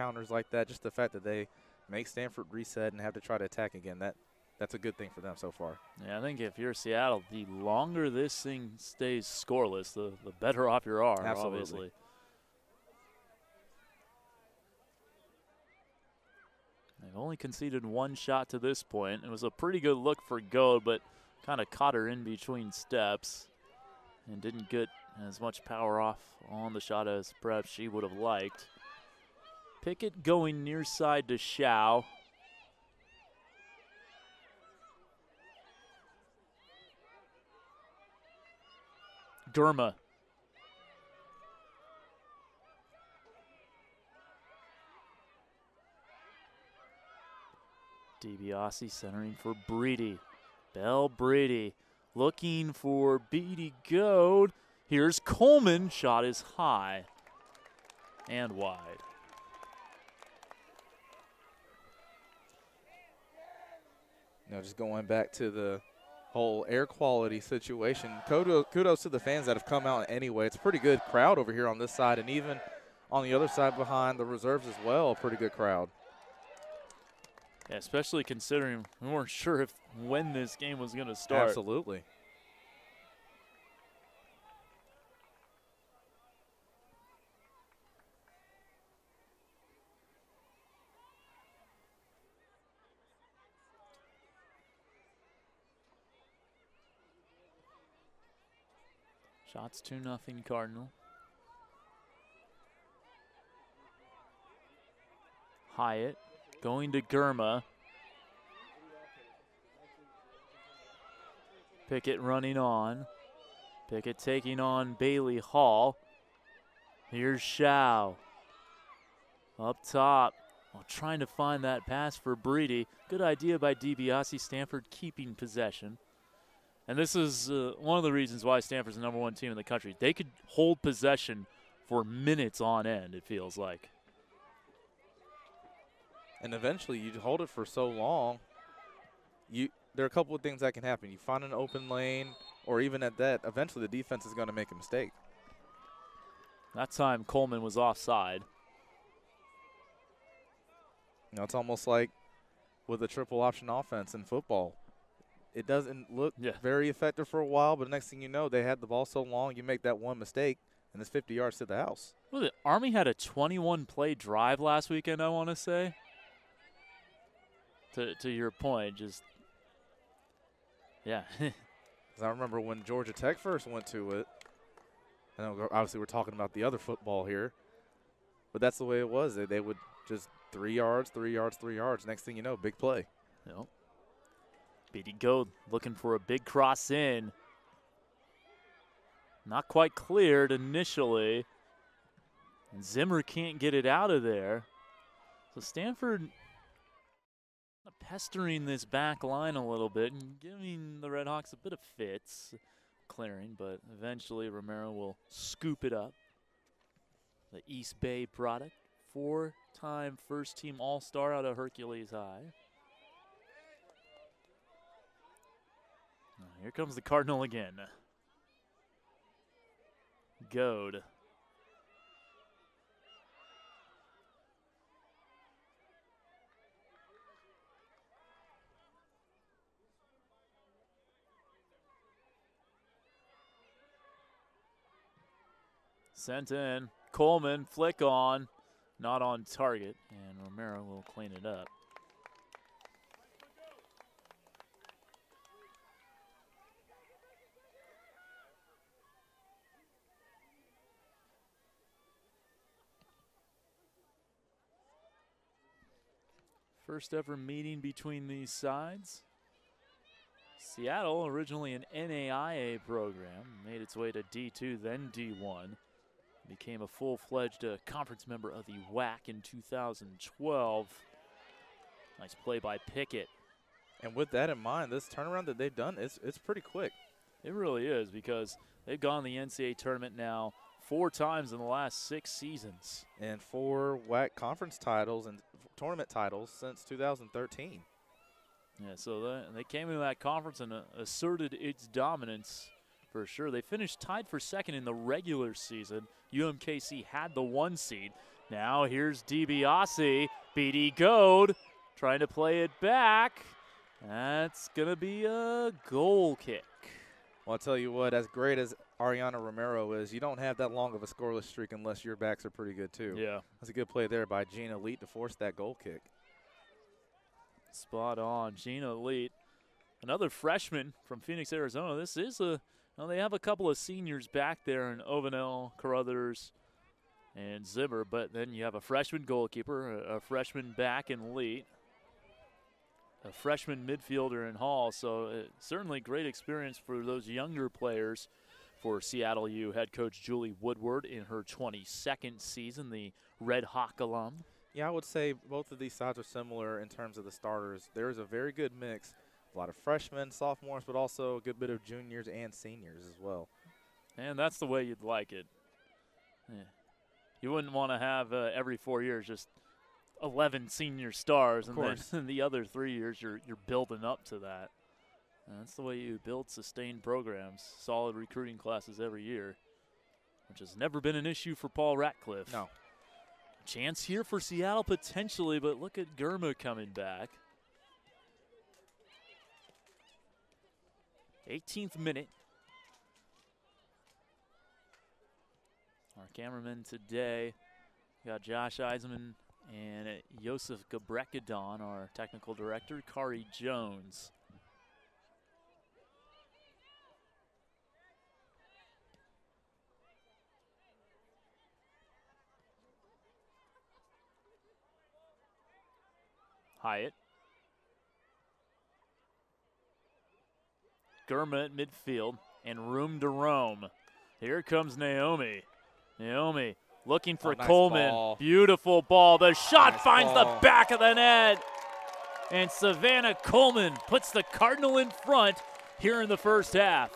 counters like that, just the fact that they make Stanford reset and have to try to attack again, that's a good thing for them so far. Yeah, I think if you're Seattle, the longer this thing stays scoreless, the better off you are, Absolutely. obviously. They've only conceded one shot to this point. It was a pretty good look for Goad, but kind of caught her in between steps and didn't get as much power off on the shot as perhaps she would have liked. Pickett going near side to Shao. Gurma. DiBiase centering for Breedy. Bell Breedy looking for Beatty Goad. Here's Coleman. Shot is high and wide. You know, just going back to the whole air quality situation, kudos to the fans that have come out anyway. It's a pretty good crowd over here on this side, and even on the other side behind the reserves as well, a pretty good crowd. Yeah, especially considering we weren't sure when this game was going to start. Absolutely. Shots 2-0 Cardinal. Hyatt going to Gurma. Pickett running on. Pickett taking on Bailey Hall. Here's Shao. Up top. Trying to find that pass for Breedy. Good idea by DiBiase. Stanford keeping possession. And this is one of the reasons why Stanford's the #1 team in the country. They could hold possession for minutes on end, it feels like. And eventually you hold it for so long, there are a couple of things that can happen. You find an open lane, or even at that, eventually the defense is going to make a mistake. That time Coleman was offside. You know, it's almost like with a triple option offense in football. It doesn't look very effective for a while, but the next thing you know, they had the ball so long, you make that one mistake, and it's 50 yards to the house. Well, the Army had a 21-play drive last weekend, I want to say. To your point, just, yeah. I remember when Georgia Tech first went to it. I know obviously we're talking about the other football here, but that's the way it was. They would just 3 yards, 3 yards, 3 yards. Next thing you know, big play. Yep. Beatty Goad looking for a big cross in. Not quite cleared initially. And Zimmer can't get it out of there. So Stanford pestering this back line a little bit and giving the Red Hawks a bit of fits. Clearing, but eventually Romero will scoop it up. The East Bay product. 4-time first-team All-Star out of Hercules High. Here comes the Cardinal again. Goad. Sent in. Coleman, flick on. Not on target, and Romero will clean it up. First ever meeting between these sides. Seattle, originally an NAIA program, made its way to D2, then D1. Became a full-fledged conference member of the WAC in 2012. Nice play by Pickett. And with that in mind, this turnaround that they've done, it's pretty quick. It really is, because they've gone to the NCAA tournament now 4 times in the last 6 seasons. And 4 WAC conference titles and tournament titles since 2013. Yeah, so they came into that conference and asserted its dominance for sure. They finished tied for second in the regular season. UMKC had the 1 seed. Now here's DiBiase. BD Goad trying to play it back. That's going to be a goal kick. Well, I'll tell you what, as great as Ariana Romero is, you don't have that long of a scoreless streak unless your backs are pretty good too. Yeah. That's a good play there by Gina Leet to force that goal kick. Spot on. Gina Leet, another freshman from Phoenix, Arizona. This is they have a couple of seniors back there in Ovanel, Carruthers, and Zimmer, but then you have a freshman goalkeeper, a freshman back in Leet, a freshman midfielder in Hall, so certainly great experience for those younger players for Seattle U head coach Julie Woodward in her 22nd season, the Red Hawk alum. Yeah, I would say both of these sides are similar in terms of the starters. There is a very good mix, a lot of freshmen, sophomores, but also a good bit of juniors and seniors as well. And that's the way you'd like it. Yeah. You wouldn't want to have every 4 years just 11 senior stars, and then the other 3 years you're building up to that. And that's the way you build sustained programs, solid recruiting classes every year, which has never been an issue for Paul Ratcliffe. No. Chance here for Seattle potentially, but look at Germa coming back. 18th minute. Our cameramen today got Josh Eisenman and Yosef Gabrekadon, our technical director, Kari Jones. Hyatt. Germa at midfield and room to roam. Here comes Naomi. Naomi looking for nice Coleman. Ball. Beautiful ball. The shot Nice finds ball. the back of the net. And Savannah Coleman puts the Cardinal in front here in the first half.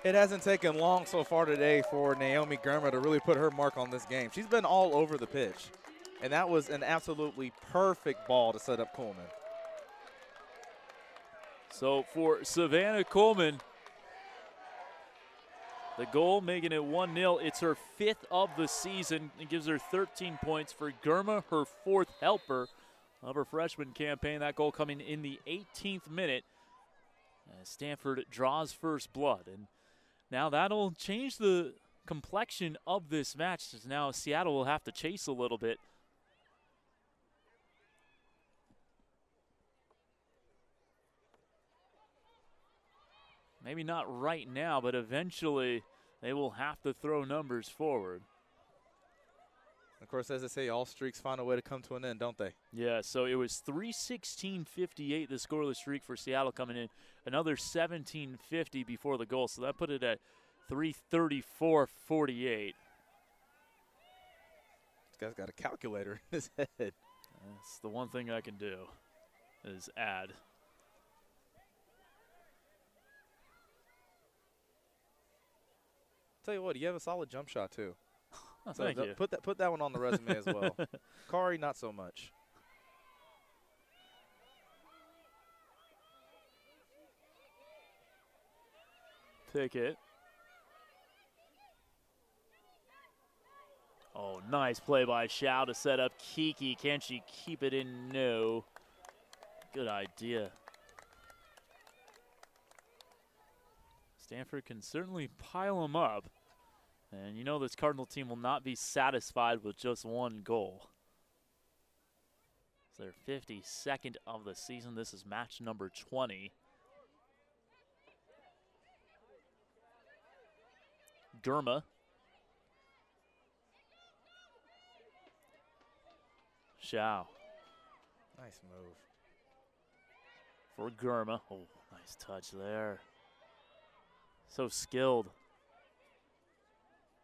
It hasn't taken long so far today for Naomi Germa to really put her mark on this game. She's been all over the pitch. And that was an absolutely perfect ball to set up Coleman. So for Savannah Coleman, the goal making it 1-0. It's her 5th of the season. It gives her 13 points. For Germa, her 4th helper of her freshman campaign. That goal coming in the 18th minute as Stanford draws first blood. And now that'll change the complexion of this match, as now Seattle will have to chase a little bit. Maybe not right now, but eventually they will have to throw numbers forward. Of course, as I say, all streaks find a way to come to an end, don't they? Yeah, so it was 3:16:58, the scoreless streak for Seattle coming in. Another 17:50 before the goal, so that put it at 3:34:48. This guy's got a calculator in his head. That's the one thing I can do, is add. Tell you what, you have a solid jump shot too. Oh, thank you. Put that one on the resume as well. Kari, not so much. Pickett. Oh, nice play by Shao to set up Kiki. Can she keep it in? No. Good idea. Stanford can certainly pile them up. And you know this Cardinal team will not be satisfied with just one goal. It's their 52nd of the season. This is match number 20. Germa. Shao. Nice move. For Germa. Oh, nice touch there. So skilled.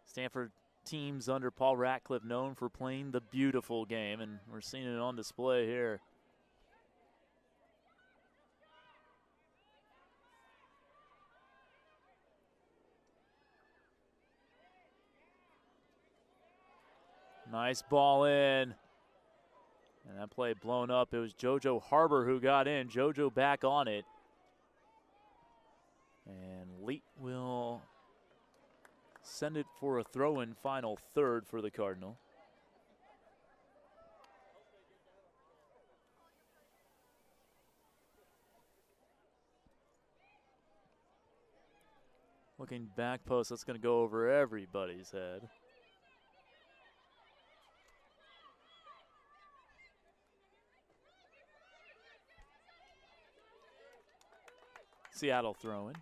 Stanford teams under Paul Ratcliffe known for playing the beautiful game, and we're seeing it on display here. Nice ball in. And that play blown up. It was JoJo Harbor who got in. JoJo back on it. And Leet will send it for a throw-in final third for the Cardinal. Looking back post, that's going to go over everybody's head. Seattle throwing.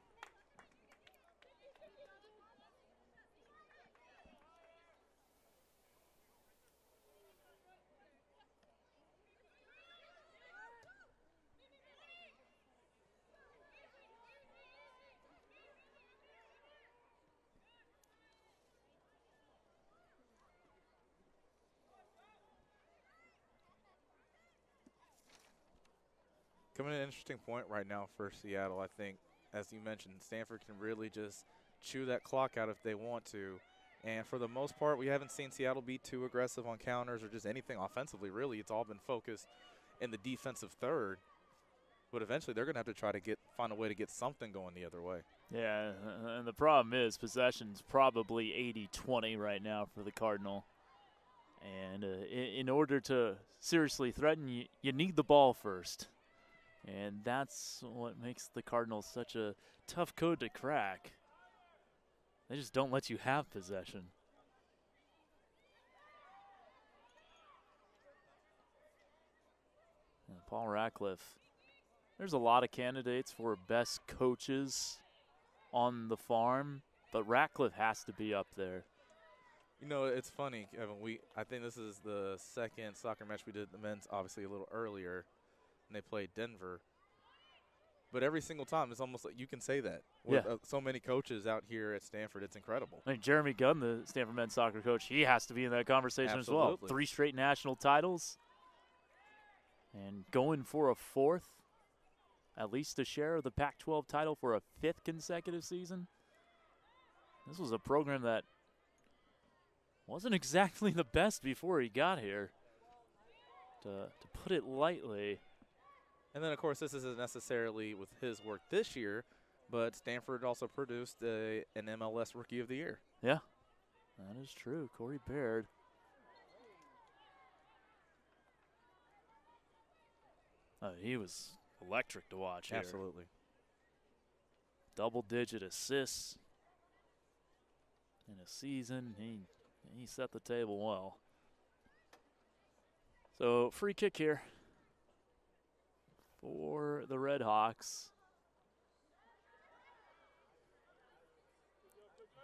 Coming at an interesting point right now for Seattle. I think, as you mentioned, Stanford can really just chew that clock out if they want to. And for the most part, we haven't seen Seattle be too aggressive on counters or just anything offensively, really. It's all been focused in the defensive third. But eventually they're going to have to try to find a way to get something going the other way. Yeah, and the problem is possession's probably 80-20 right now for the Cardinal. And in order to seriously threaten, you need the ball first. And that's what makes the Cardinals such a tough code to crack. They just don't let you have possession. And Paul Ratcliffe, there's a lot of candidates for best coaches on the farm, but Ratcliffe has to be up there. You know, it's funny, Kevin. I think this is the second soccer match we did, the men's obviously a little earlier, and they played Denver. But every single time, it's almost like you can say that. With so many coaches out here at Stanford, it's incredible. I mean, Jeremy Gunn, the Stanford men's soccer coach, he has to be in that conversation as well. 3 straight national titles. And going for a 4th, at least a share of the Pac-12 title for a 5th consecutive season. This was a program that wasn't exactly the best before he got here, to put it lightly. And then, of course, this isn't necessarily with his work this year, but Stanford also produced an MLS Rookie of the Year. Yeah, that is true. Corey Baird. He was electric to watch here. Absolutely. Double-digit assists in a season. He set the table well. So, free kick here for the Red Hawks.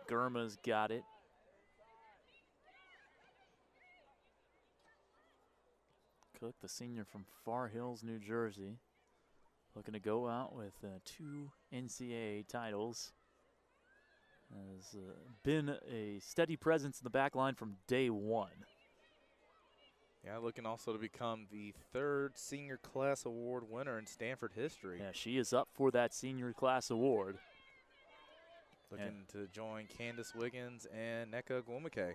Gurma's got it. Cook, the senior from Far Hills, New Jersey, looking to go out with 2 NCAA titles. Has been a steady presence in the back line from day one. Yeah, looking also to become the 3rd senior class award winner in Stanford history. Yeah, she is up for that senior class award. Looking to join Candace Wiggins and Nneka Gwumike.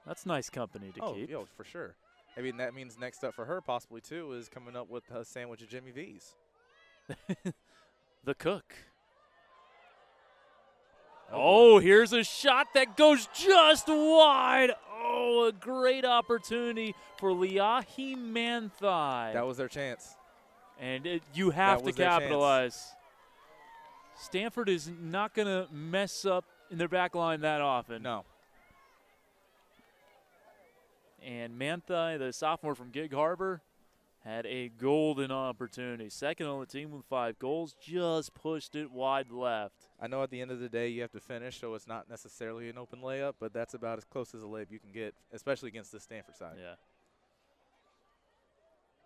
That's nice company to keep. Oh, yeah, for sure. I mean, that means next up for her possibly, too, is coming up with a sandwich at Jimmy V's. The cook. Oh, here's a shot that goes just wide. Oh, a great opportunity for Liahi Manthai. That was their chance. And you have to capitalize. Stanford is not going to mess up in their back line that often. No. And Manthai, the sophomore from Gig Harbor, had a golden opportunity. Second on the team with 5 goals, just pushed it wide left. I know at the end of the day you have to finish, so it's not necessarily an open layup, but that's about as close as a layup you can get, especially against the Stanford side. Yeah.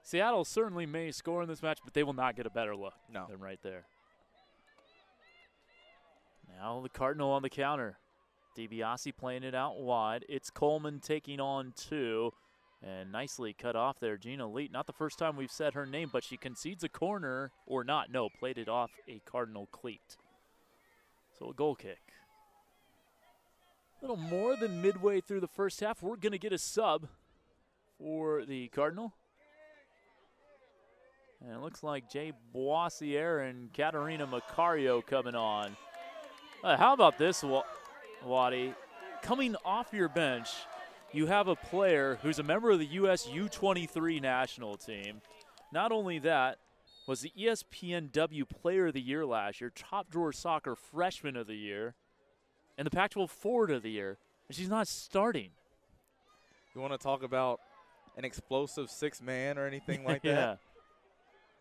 Seattle certainly may score in this match, but they will not get a better look than right there. Now the Cardinal on the counter. DiBiase playing it out wide. It's Coleman taking on 2. And nicely cut off there, Gina Leet. Not the first time we've said her name, but she concedes a corner, or not. No, played it off a Cardinal cleat. So a goal kick. A little more than midway through the first half. We're going to get a sub for the Cardinal. And it looks like Jay Boissiere and Katarina Macario coming on. How about this, Waddy? Coming off your bench, you have a player who's a member of the U.S. U23 national team. Not only that, was the ESPNW Player of the Year last year, Top Drawer Soccer Freshman of the Year, and the Pac-12 Forward of the Year, and she's not starting. You want to talk about an explosive six-man or anything like Yeah. that? I'll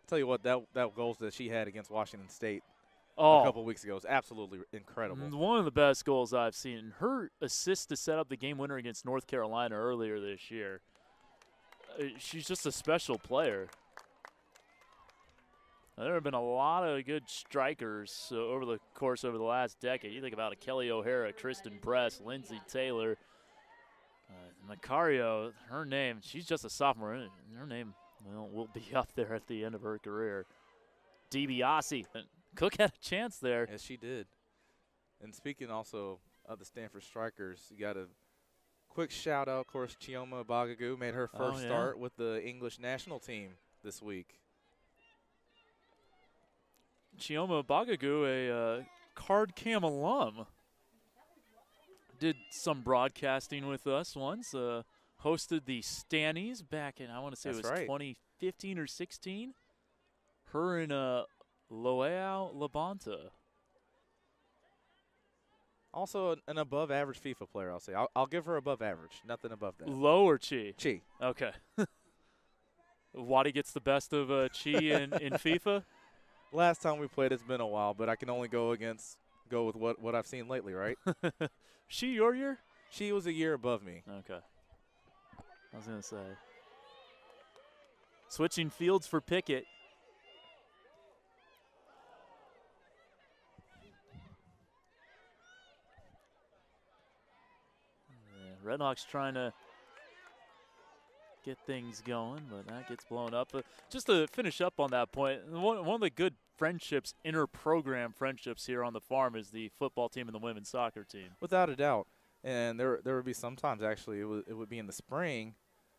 tell you what, that goal that she had against Washington State Oh, a couple weeks ago is absolutely incredible. one of the best goals I've seen. Her assist to set up the game winner against North Carolina earlier this year. She's just a special player. There have been a lot of good strikers over the last decade. You think about Kelly O'Hara, Kristen Press, Lindsey Taylor, Macario, her name, she's just a sophomore. Her name will be up there at the end of her career. DiBiase. Cook had a chance there. Yes, she did. And speaking also of the Stanford Strikers, you got a quick shout out. Of course, Chioma Bagagu made her first start with the English national team this week. Chioma Bagagu, a Card Cam alum, did some broadcasting with us once. Hosted the Stannies back in, I want to say it was 2015 or 16. Her and Loeau Labonta. Also an above-average FIFA player, I'll say. I'll give her above average. Nothing above that. Low or Chi? Chi. Okay. Wadi gets the best of Chi in FIFA? Last time we played, it's been a while, but I can only go with what I've seen lately, right? She your year? She was a year above me. Okay. I was going to say. Switching fields for Pickett. Yeah, Redhawks trying to get things going, but that gets blown up. Just to finish up on that point, one of the good friendships, inter-program friendships here on the farm is the football team and the women's soccer team. Without a doubt. And there would be sometimes, actually, it would be in the spring.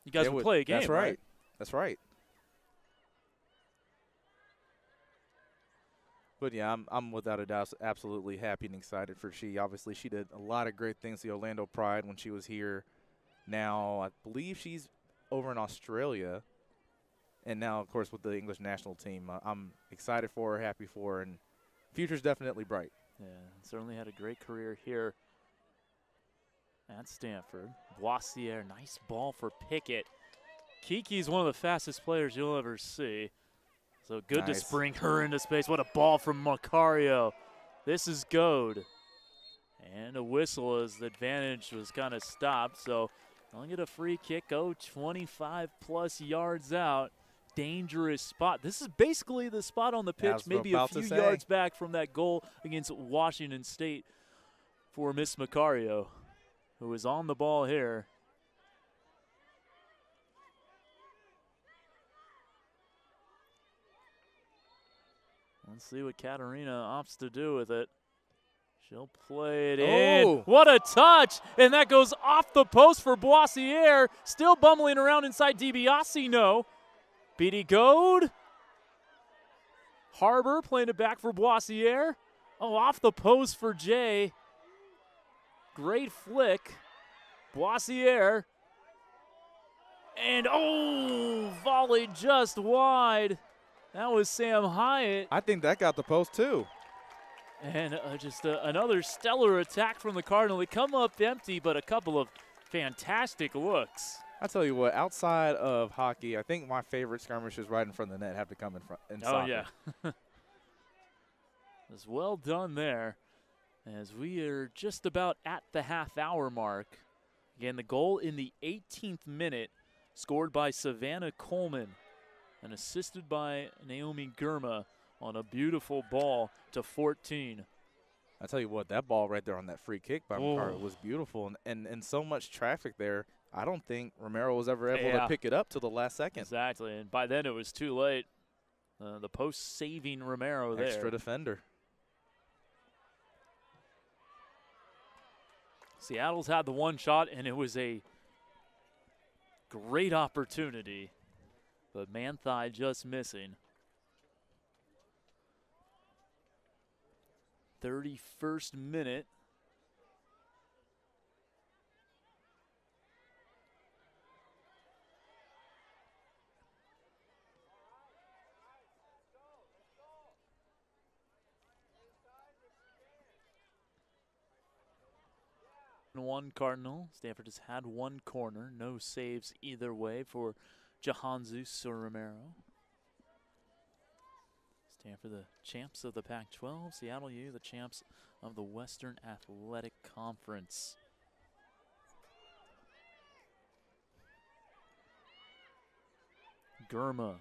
You guys would play a game, That's right. That's right. But, yeah, I'm without a doubt absolutely happy and excited for she. Obviously, she did a lot of great things, the Orlando Pride, when she was here. Now, I believe she's over in Australia. And now, of course, with the English national team, I'm excited for her, happy for her, and future's definitely bright. Yeah, certainly had a great career here at Stanford. Boissiere, nice ball for Pickett. Kiki's one of the fastest players you'll ever see. So good to spring her into space. What a ball from Macario. This is goad. And a whistle as the advantage was kind of stopped. So I'll get a free kick, go 25-plus yards out. Dangerous spot. This is basically the spot on the pitch, maybe a few yards back from that goal against Washington State for Miss Macario, who is on the ball here. Let's see what Katarina opts to do with it. She'll play it in. What a touch! And that goes off the post for Boissiere. Still bumbling around inside DiBiase, no. BD Goad. Harbor playing it back for Boissiere. Oh, off the post for Jay. Great flick. Boissiere. And, volley just wide. That was Sam Hyatt. I think that got the post, too. And just another stellar attack from the Cardinal. They come up empty, but a couple of fantastic looks. I tell you what, outside of hockey, I think my favorite skirmishes right in front of the net have to come in soccer. Oh, yeah. It's well done there as we are just about at the half-hour mark. Again, the goal in the 18th minute scored by Savannah Coleman and assisted by Naomi Gurma on a beautiful ball to 14. I tell you what, that ball right there on that free kick by Macario was beautiful. And so much traffic there, I don't think Romero was ever able to pick it up till the last second. Exactly, and by then it was too late. The post saving Romero there. Extra defender. Seattle's had the one shot, and it was a great opportunity, but Manthai just missing. 31st minute. 1 Cardinal. Stanford has had 1 corner. No saves either way for Jahanzus or Romero. Stanford, the champs of the Pac-12. Seattle U, the champs of the Western Athletic Conference. Gurma.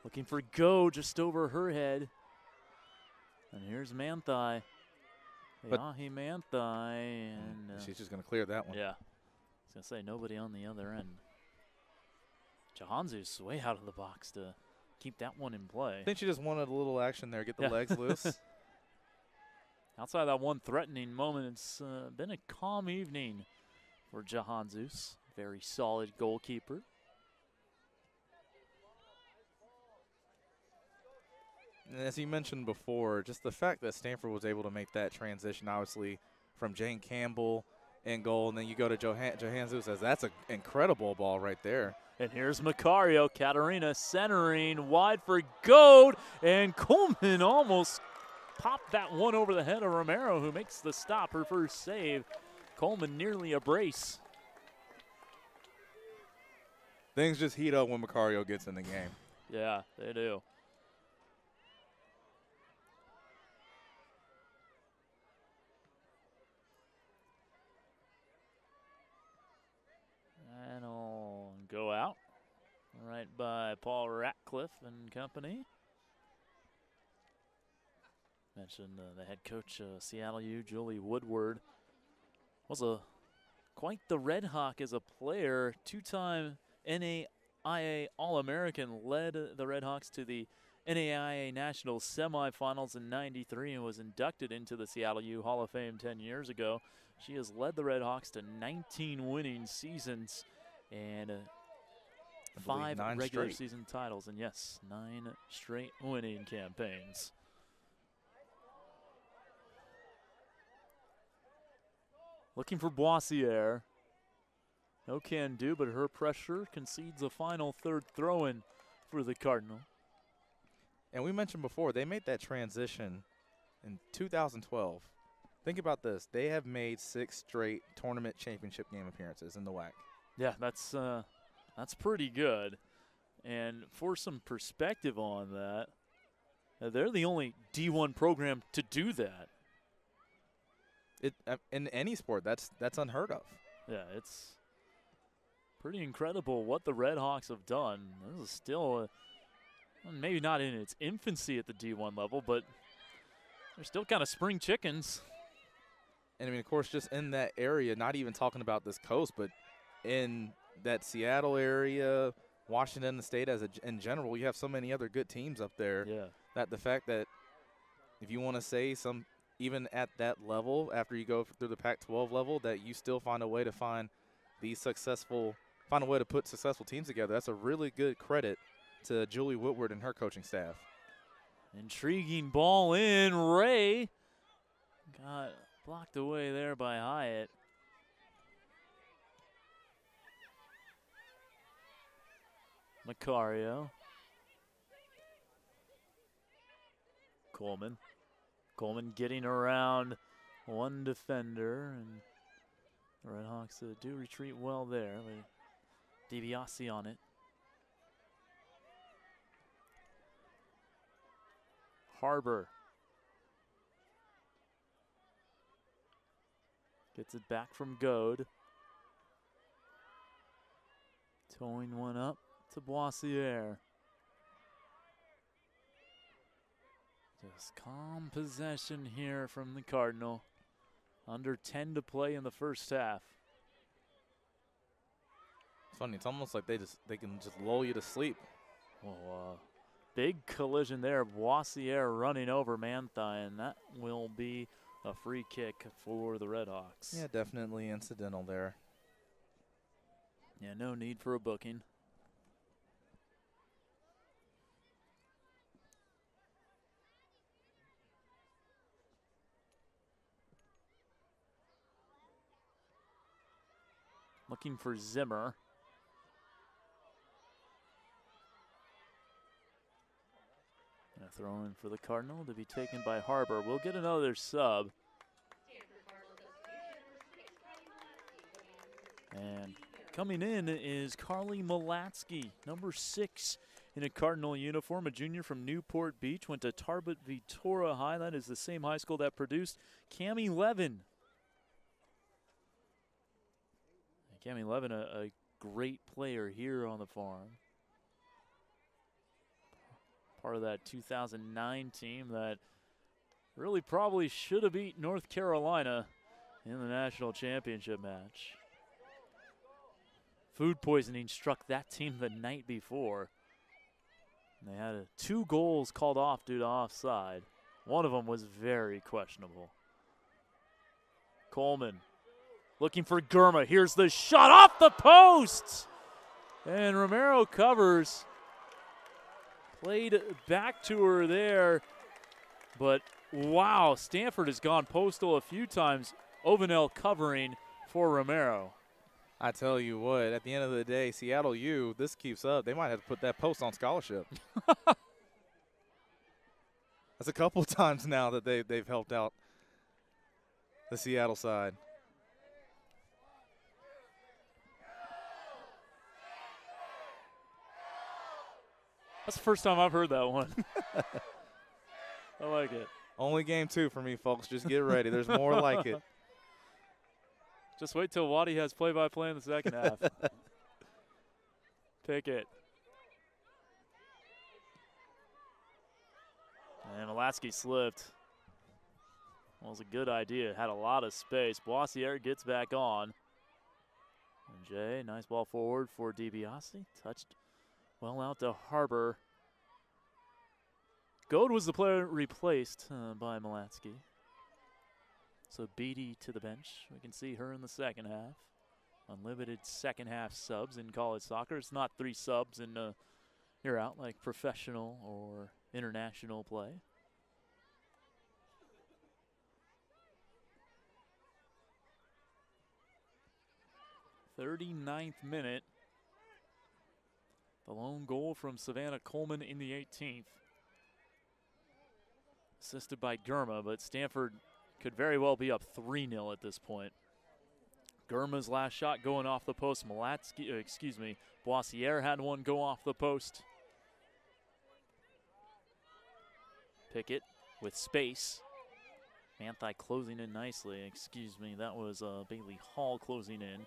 Looking for go just over her head. And here's Manthai. Yahi Manthai. And she's just going to clear that one. yeah. I was going to say, nobody on the other end. Jahanzus way out of the box to keep that one in play. I think she just wanted a little action there, get the legs loose. Outside that one threatening moment, it's been a calm evening for Jahanzus. Very solid goalkeeper. And as you mentioned before, just the fact that Stanford was able to make that transition, obviously, from Jane Campbell in goal, and then you go to Jahanzus, as that's an incredible ball right there. And here's Macario, Katarina centering wide for Goad, and Coleman almost popped that one over the head of Romero, who makes the stop, her first save. Coleman nearly a brace. Things just heat up when Macario gets in the game. Yeah, they do. And I'll go out right by Paul Ratcliffe and company. Mentioned the head coach of Seattle U, Julie Woodward, was quite the Red Hawk as a player. 2-time NAIA All-American, led the Red Hawks to the NAIA National Semifinals in '93 and was inducted into the Seattle U Hall of Fame 10 years ago. She has led the Red Hawks to 19 winning seasons and 5 regular season titles. And yes, 9 straight winning campaigns. Looking for Boissiere. No can do, but her pressure concedes a final third throw-in for the Cardinal. And we mentioned before, they made that transition in 2012. Think about this. They have made 6 straight tournament championship game appearances in the WAC. Yeah, that's pretty good. And for some perspective on that, they're the only D1 program to do that. In any sport, that's unheard of. Yeah, it's pretty incredible what the Red Hawks have done. This is still, maybe not in its infancy at the D1 level, but they're still kind of spring chickens. And I mean, of course, just in that area, not even talking about this coast, but in that Seattle area, Washington State in general, you have so many other good teams up there. Yeah. That the fact that if you want to say even at that level, after you go through the Pac-12 level, that you still find a way to find a way to put successful teams together. That's a really good credit to Julie Woodward and her coaching staff. Intriguing ball in. Ray got blocked away there by Hyatt. Macario. Coleman. Coleman getting around one defender, and the Red Hawks do retreat well there. DiBiase on it. Harbor gets it back from Goad. Towing one up to Boissiere. Just calm possession here from the Cardinal. Under 10 to play in the first half. It's funny. It's almost like they can just lull you to sleep. Oh, big collision there. Boissiere running over Manthai, and that will be a free kick for the Red Hawks. Yeah, definitely incidental there. Yeah, no need for a booking. Looking for Zimmer. Throw in for the Cardinal to be taken by Harbor. We'll get another sub. And coming in is Carly Malatsky, number 6 in a Cardinal uniform, a junior from Newport Beach, went to Tarbert Vitora High. That is the same high school that produced Cami Levin. Cami Levin, a great player here on the farm. Part of that 2009 team that really probably should have beat North Carolina in the national championship match. Food poisoning struck that team the night before. And they had 2 goals called off due to offside. One of them was very questionable. Coleman looking for Gurma. Here's the shot off the post. And Romero covers. Played back to her there. But wow, Stanford has gone postal a few times. Ovanel covering for Romero. I tell you what, at the end of the day, Seattle U, this keeps up, they might have to put that post on scholarship. That's a couple of times now that they've helped out the Seattle side. That's the first time I've heard that one. I like it. Only game 2 for me, folks. Just get ready. There's more like it. Just wait till Waddy has play-by-play in the second half. Pickett. And Malatsky slipped. Well, it was a good idea. Had a lot of space. Boissiere gets back on. And Jay, nice ball forward for DiBiase. Touched well out to Harbor. Goad was the player replaced by Malatsky. So Beatty to the bench. We can see her in the second half. Unlimited second half subs in college soccer. It's not 3 subs and you're out like professional or international play. .39th minute. The lone goal from Savannah Coleman in the 18th. Assisted by Gurma, but Stanford could very well be up 3-0 at this point. Gurma's last shot going off the post. Boissiere had one go off the post. Pickett with space. Manthei closing in nicely. That was Bailey Hall closing in.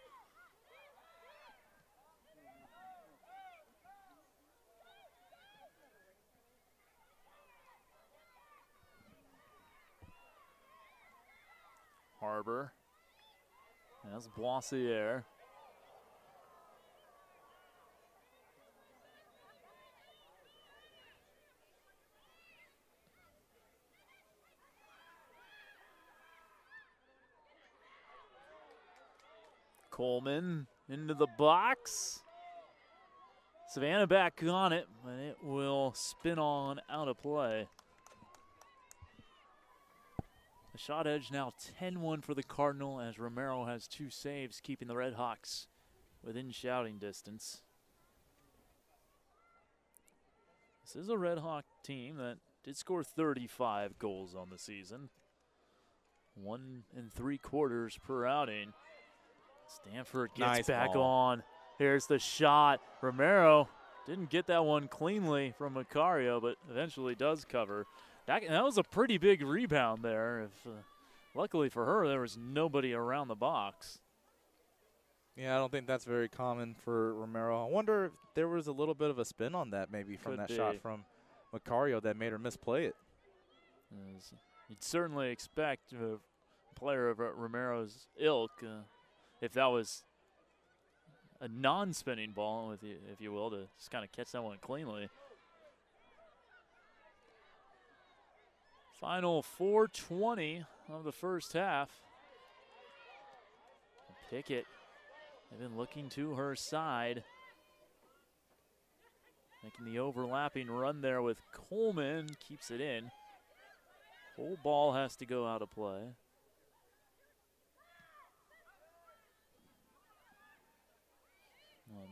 Harbor. That's Boissiere. Coleman into the box. Savannah back on it, but it will spin on out of play. The shot edge now 10-1 for the Cardinal as Romero has 2 saves, keeping the Redhawks within shouting distance. This is a Redhawk team that did score 35 goals on the season. 1 3/4 per outing. Stanford gets nice back ball. on. Here's the shot. Romero didn't get that one cleanly from Macario, but eventually does cover. That was a pretty big rebound there. Luckily for her, there was nobody around the box. Yeah, I don't think that's very common for Romero. I wonder if there was a little bit of a spin on that maybe from that shot from Macario that made her misplay it. You'd certainly expect a player of Romero's ilk, if that was a non-spinning ball, if you will, to just kind of catch that one cleanly. Final 4:20 of the first half. Pickett, they've been looking to her side. Making the overlapping run there with Coleman, keeps it in. Whole ball has to go out of play. Well,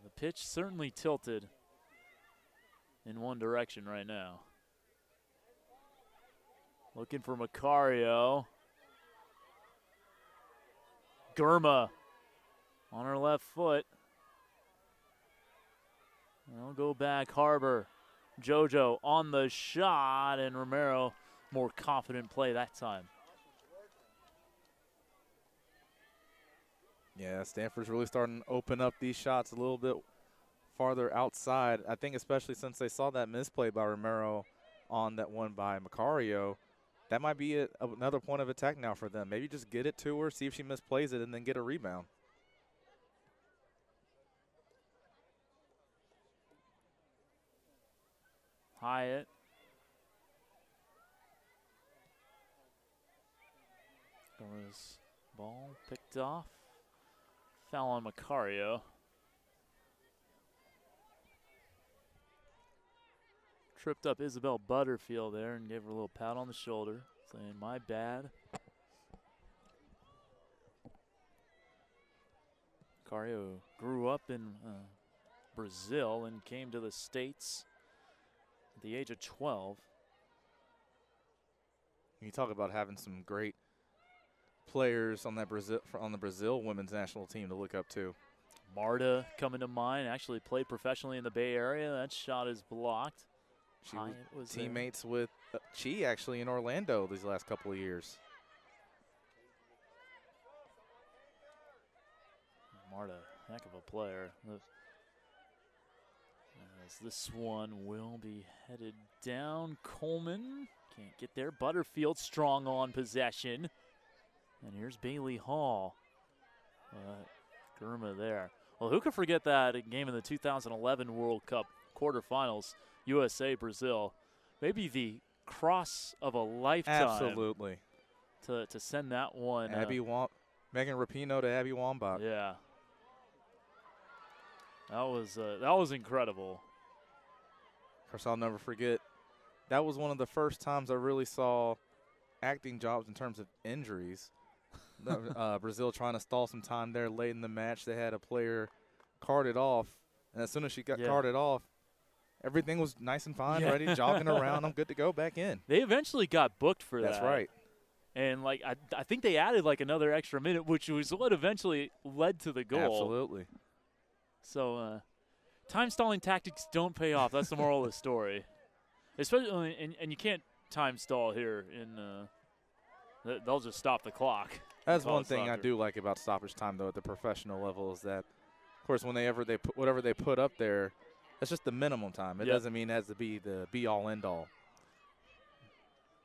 the pitch certainly tilted in one direction right now. Looking for Macario. Gurma on her left foot. They'll go back Harbor. JoJo on the shot, and Romero more confident play that time. Yeah, Stanford's really starting to open up these shots a little bit farther outside. I think especially since they saw that misplay by Romero on that one by Macario, that might be another point of attack now for them. Maybe just get it to her, see if she misplays it, and then get a rebound. Hyatt. Gurma's ball picked off. Foul on Macario. Tripped up Isabel Butterfield there and gave her a little pat on the shoulder, saying, "My bad." Macario grew up in Brazil and came to the States at the age of 12. You talk about having some great players on that the Brazil women's national team to look up to. Marta coming to mind, actually played professionally in the Bay Area. That shot is blocked. She was teammates with Chi actually in Orlando these last couple of years. Marta, heck of a player. As this one will be headed down. Coleman can't get there. Butterfield strong on possession. And here's Bailey Hall. Gurma there. Well, who could forget that game in the 2011 World Cup quarterfinals, USA, Brazil. Maybe the cross of a lifetime. Absolutely. To send that one. Megan Rapinoe to Abby Wambach. Yeah. That was incredible. Of course, I'll never forget. That was one of the first times I really saw acting jobs in terms of injuries. Brazil trying to stall some time there late in the match. They had a player carted off, and as soon as she got carted off, everything was nice and fine, ready, jogging around. I'm good to go back in. They eventually got booked for that. That's right. And I think they added another extra minute, which was what eventually led to the goal. Absolutely. So time stalling tactics don't pay off. That's the moral of the story. Especially and you can't time stall here they'll just stop the clock. That's one thing I do like about stoppage time, though, at the professional level is that, of course, whatever they put up there, that's just the minimum time. It doesn't mean it has to be the be-all, end-all.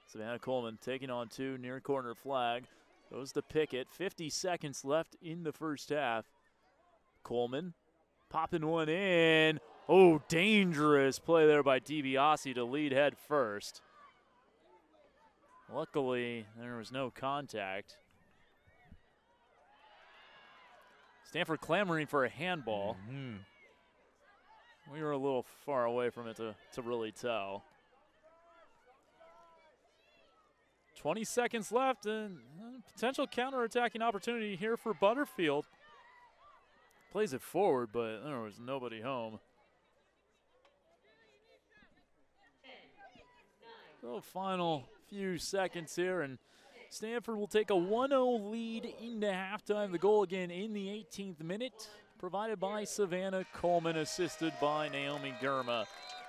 Savannah Coleman taking on two near corner flag. Goes to Pickett. 50 seconds left in the first half. Coleman popping one in. Oh, dangerous play there by DiBiase to lead head first. Luckily, there was no contact. Stanford clamoring for a handball. We were a little far away from it to really tell. 20 seconds left, and potential counterattacking opportunity here for Butterfield. Plays it forward, but there was nobody home. So final few seconds here, and Stanford will take a 1-0 lead into halftime. The goal again in the 18th minute, provided by Savannah Coleman, assisted by Naomi Gurma.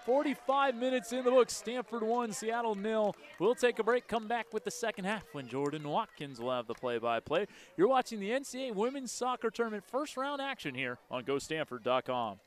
45 minutes in the books. Stanford 1, Seattle 0. We'll take a break, come back with the second half when Jordan Watkins will have the play-by-play. You're watching the NCAA Women's Soccer Tournament first round action here on GoStanford.com.